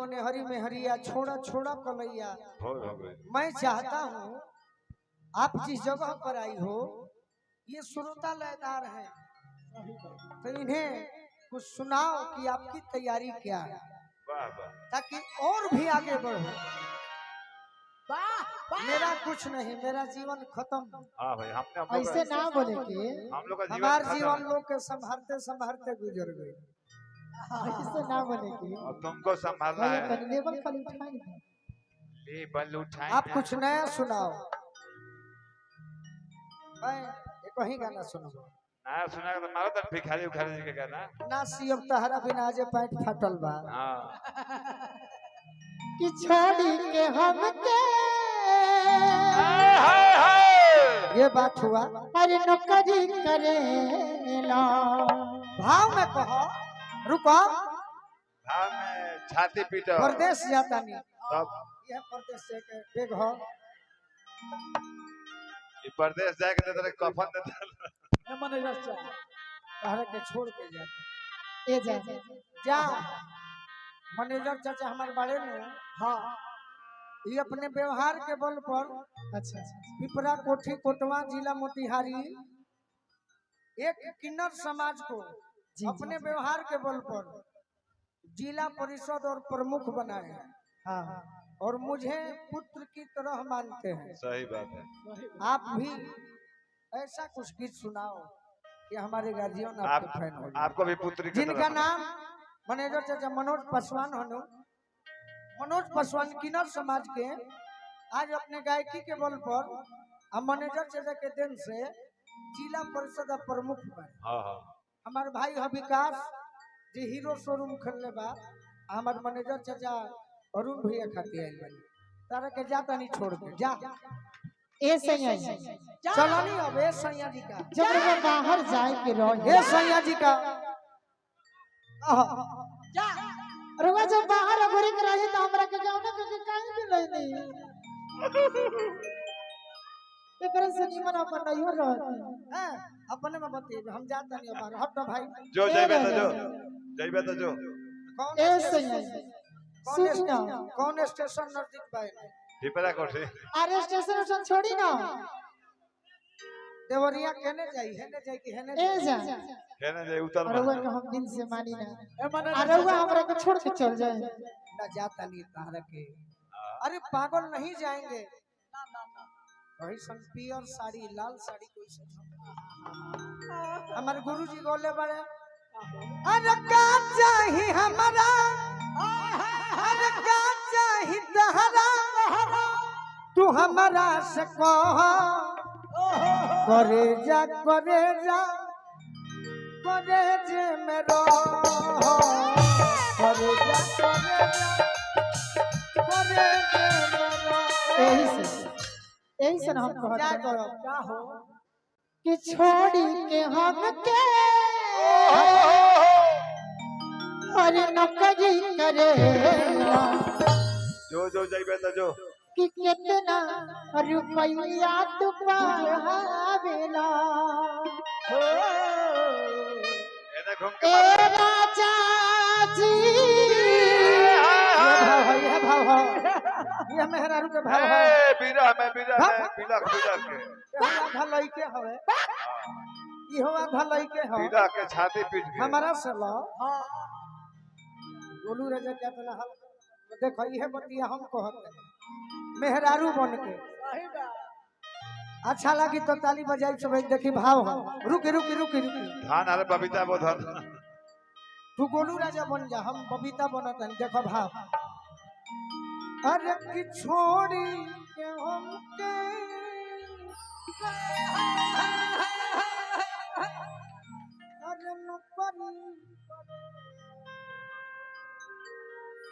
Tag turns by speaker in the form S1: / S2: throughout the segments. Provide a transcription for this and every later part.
S1: ने हरी में हरिया छोड़ा छोड़ा कलैया। मैं चाहता हूँ आप जिस जगह पर आई हो ये श्रोता लयदार है, तो इन्हें कुछ सुनाओ कि आपकी तैयारी क्या है, ताकि और भी आगे बढ़ो। मेरा कुछ नहीं, मेरा जीवन खत्म।
S2: हाँ भाई, हमने
S3: ऐसे ना बोले कि
S2: हम लोग का
S1: हमारे जीवन लोग के संभालते संभालते गुजर गए।
S3: ऐसे ना बोले कि
S2: तुमको संभालना
S3: भैया
S2: है।
S3: तनी लेवल खाली उठाएंगे।
S2: लेवल उठाए
S1: आप कुछ नया सुनाओ। मैं एक ही गाना सुनूंगा।
S2: नया सुना तो मारो तो भिखारी उखारी जी के गाना।
S1: ना सीएम तहरा बिना जे पैंट फाटल बा।
S2: हाँ
S3: कि छोड़ी के हमके
S1: ये बात हुआ।
S3: अरे नौकरी करेला
S1: भाव में कहो, रुको।
S2: भाव में छाती पीटो।
S1: परदेश जाता नहीं
S2: तब
S1: यह परदेश से के बेग हो।
S2: ये परदेश जाके तेरे कफन दे
S1: तहरा के छोड़ के जाते
S3: ए जा
S1: जा। मैनेजर चाचा हमारे बारे में हाँ ये अपने व्यवहार के बल पर
S3: अच्छा
S1: पिपरा कोठी कोटवा जिला मोतिहारी एक किन्नर समाज को अपने व्यवहार के बल पर जिला परिषद और प्रमुख बनाए हैं।
S3: हाँ
S1: और मुझे पुत्र की तरह मानते हैं।
S2: सही बात है।
S1: आप भी ऐसा कुछ गीत सुनाओ कि हमारे गार्जियन आपके फैन हो जाए।
S2: आपको भी पुत्री की
S1: जिनका नाम मैनेजर चाचा मनोज पासवान हनु। मनोज पासवान किन्नर समाज के आज अपने गायकी के बल पर मैनेजर चाचा के दिन से जिला परिषद प्रमुख बने।
S2: हाँ हाँ
S1: हमारे भाई है विकास जी हीरो शोरूम खोलने बा। हमारे मैनेजर चाचा अरुण भैया खाती आई बनी तारा के जाता नहीं छोड़ के जा।
S3: ए सैया
S1: चलो नहीं अब ए सैया जी का
S3: जब वो बाहर जाए के रहे
S1: ए सैया जी का
S3: रुआ जब बाहर अगोरी के रहे तो हमरा के जाओ ना के काहे भी नहीं एकरा से निमन अपन नहीं हो रहती
S1: हैं अपने में बतिए हम जाता नहीं बाहर। हट भाई
S2: जो जाइबे तो जो जाइबे तो जो।
S1: कौन
S3: ए सैया सुन ना
S1: कौन स्टेशन नजदीक बा?
S2: पिपरा कोठी।
S3: अरे स्टेशन उठन छोड़ी ना
S1: देवरिया कहने जाई हेने जाई कि हेने
S3: ए जा
S2: कहने जे उतर
S3: अरे वो हम दिन से मानी ना अरे वो हमरा को छोड़ के चल जाए
S1: ना जाता नहीं तारा के। अरे पागल नहीं जाएंगे। वही सन पियर साड़ी लाल साड़ी कोई से हमारे गुरुजी बोले बड़े अरे का चाही हमारा अरे का चाही तहरा तू हमारा से कह करे जा करे जे मेरो करे जा करे जे मेरो।
S3: यही से हम
S1: क्या
S3: कहते
S1: करो क्या हो
S3: कि छोड़ी के हमके अरे नौकरी करेला
S2: जो जो जाइबे तो जो।
S3: कि कितना रुपया तू पावेला
S2: एने घूम
S3: ए
S2: के
S3: राजा जी
S1: ये भाव है ये मेहरारू के भाव है।
S2: ए बीरा में बिलक के
S1: आधा लइके हवे इहो आधा लइके ह
S2: बीरा के छाती पीट के।
S1: हमारा से लो हां गोलू राजा क्या कहला हल देखो ये बतिया हम कहते मेहरारू बन के अच्छा लगी तो ताली बजाई सब देखी भाव है। रुकी रुकी रुकी रुकी
S2: धान अरे बबीता बोधन।
S1: तू गोलू राजा बन जा हम बबीता बनतन देखो भाव। अरे की छोड़ी के हमके अरे नौकरी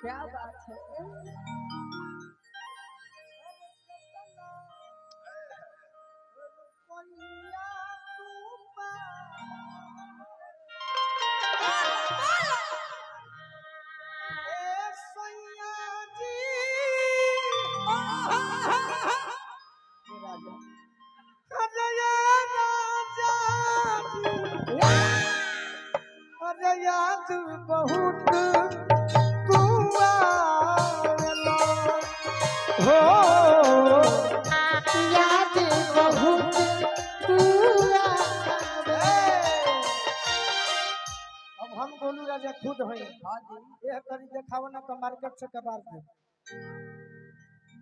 S1: क्या बात है अरे याद बहुत तू हो
S3: याद बहुत तू आवे।
S1: अब हम गोलू राजा खुद हई यह तरी देखाव ना तो मार्केट से कबार दे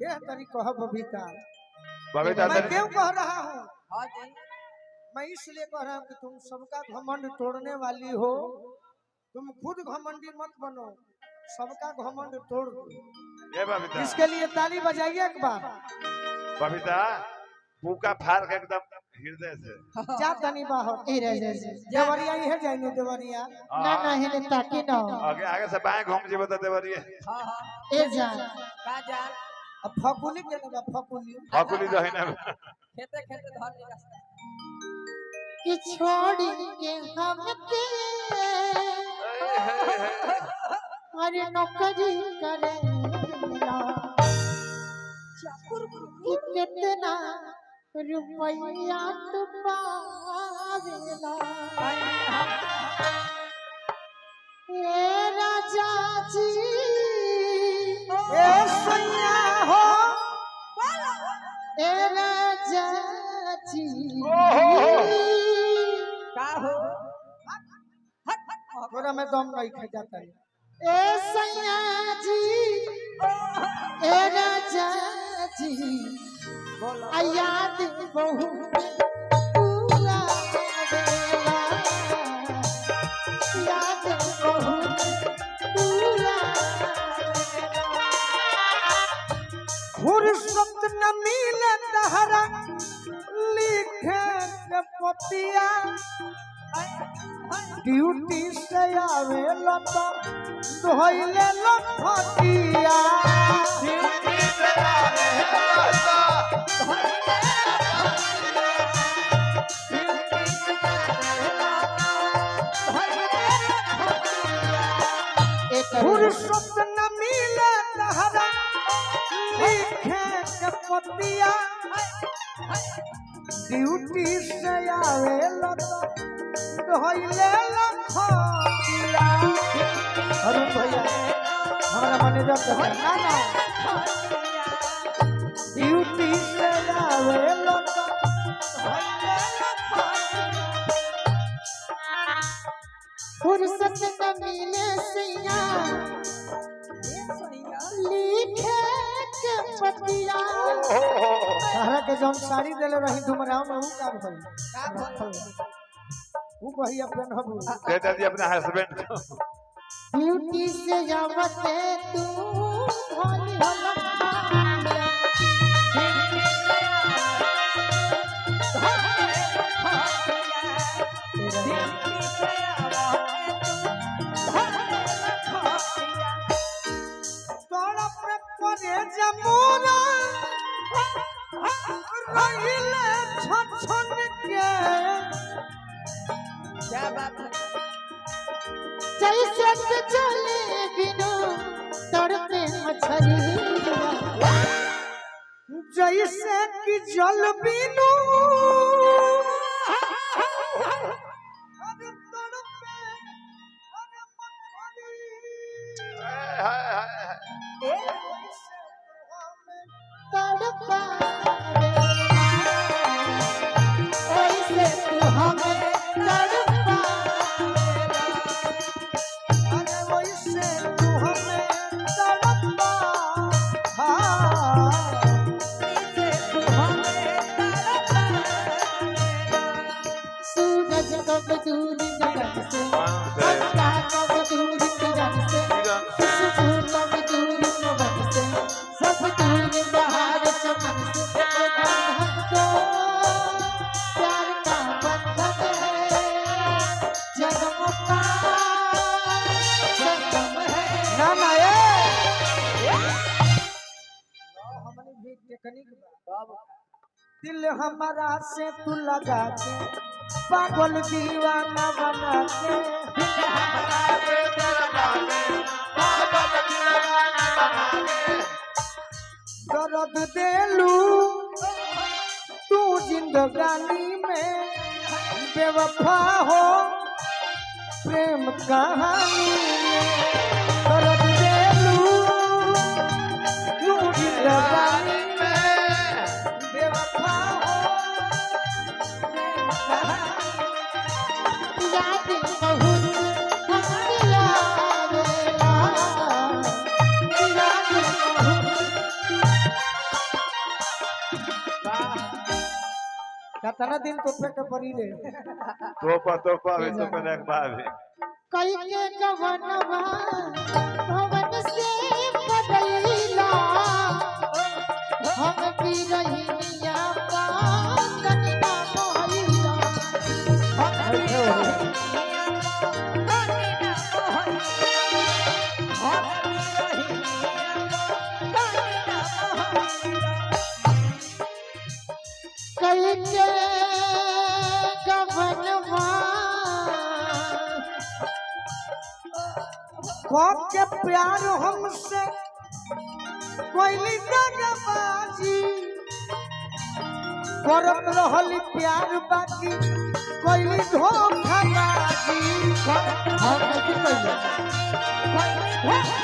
S1: यह तरी कह बबीता
S2: बबीता
S1: मैं क्यों कह रहा हूँ मैं इसलिए कह रहा हूँ कि तुम सबका घमंड तोड़ने वाली हो तुम खुद घमंडी मत बनो सबका घमंड तोड़ दो
S2: ये बबीता
S1: इसके लिए ताली बजाइए एक बार
S2: बबीता भूखा फाड़ के एकदम हृदय से
S1: जा तनी बाहर
S3: ए राजा जी
S1: देवरिया ही है जाइने देवरिया
S3: ना ना हेले ताकि ना
S2: आगे आगे से बाएं घूम जीव तो देवरिए
S3: ए जान
S1: अब फकुली के लगा फकुली
S2: फकुली जो है ना
S4: खेते खेते धर ले रास्ता
S3: कि छोड़ी के हमके अरे नौकरी करेला कि कितना रुपया तू पावेला ए राजा जी
S1: ए सैया हो
S3: ए राजा जी
S4: का हो
S1: तोरा में दम नहीं खा जाता है
S3: ए सैया जी ए राजा जी याद बहुत पूरा बेला याद बहुत पूरा
S1: फुर्सत न मिले तहरा लिखे के पतिया ड्यूटी से आवे लता धोइले लफटिया फुर्सत न मिले तहरा लिखे के पतिया ड्यूटी से आवे लता धोइले लफटिया अरुण भैया हमारा मैनेजर तो है ना ना ड्यूटी से आवे लता धोइले
S3: फुर्सत न मिले सैया लिखे के पतिया
S1: सारा के जौन साड़ी देले रही डुमराव में ऊ का भई ऊ कही अपन हबू
S2: दे दिया अपने हस्बैंड को
S3: ब्यूटी से जावते तू भोली होला
S1: तोड़ा पे करे जमुना रहिले छछन के
S4: क्या बात है
S3: जैसे कि चले बिनु तड़पे मछलिया
S1: जैसे कि जल बिनु अरे तड़पे अरे मछली
S2: हाय हाय
S3: तड़पा ऐसे तू हमें तड़पा
S1: अरे वैसे तू हमें तड़पा हाँ
S3: सूरज कब दूर गगन से अंधा कब दूर किरण से खुशबू कब दूर पवन से सब दूर बाहर चमन से हमको प्यार का बंधन है जन्म का संगम है
S1: ना ना ये हमने भी टेक्निक दिल हमारा से तू लगा के पागल दीवाना बना के दर्द देलू तू जिंदगानी में बेवफा हो प्रेम कहानी में दर्द देलू तू जिंदगानी तना दिन तो पे के पड़ी रे
S2: तो अभी तो पहले एक बार भी
S3: कई के गवनवा भवन से बदलीला हम भी रहिया पागल ना मोहिला हम भी कई के गवनवा
S1: कब के प्यार हमसे कोई दगाबाजी करत रहली प्यार बाकी कोई धोखाबाजी
S3: हम नहीं कइले